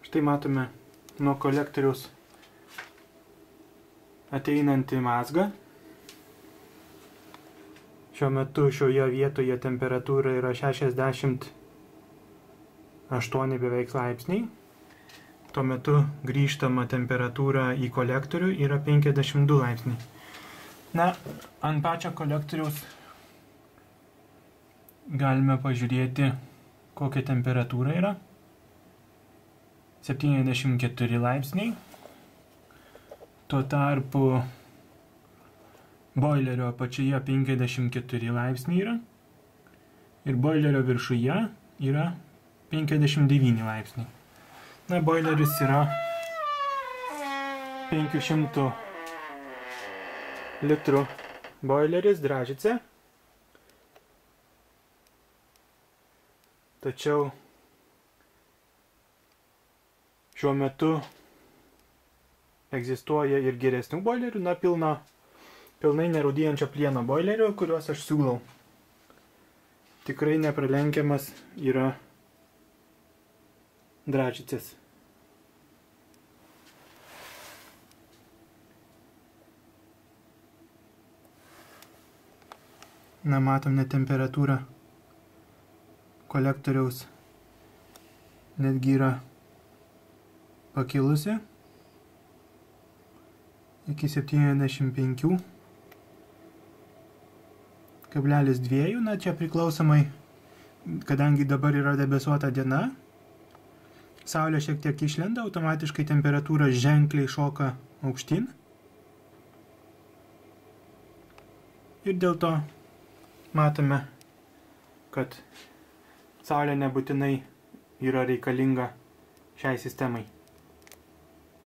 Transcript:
Štai matome nuo kolektoriaus ateinantį mazgą. Šiuo metu šioje vietoje temperatūra yra 68 beveik laipsniai. Tuo metu grįžtama temperatūra į kolektorių yra 52 laipsniai. Na, ant pačio kolektoriaus galime pažiūrėti, kokia temperatūra yra. 74 laipsniai. Tuo tarpu boilerio apačioje 54 laipsniai yra. Ir boilerio viršuje yra 59 laipsniai. Na, boileris yra 500 litrų boileris Dražice. Tačiau šiuo metu egzistuoja ir geresnių boilerių, na, pilnai nerūdijančio plieno boilerio, kuriuos aš siūlau. Tikrai nepralenkiamas yra Dražicės. Na, matome temperatūrą kolektoriaus netgi yra pakilusi iki 75,2. Na, čia priklausomai, kadangi dabar yra debesuota diena, saulė šiek tiek išlenda, automatiškai temperatūra ženkliai šoka aukštyn. Ir dėl to matome, kad saulė nebūtinai yra reikalinga šiai sistemai.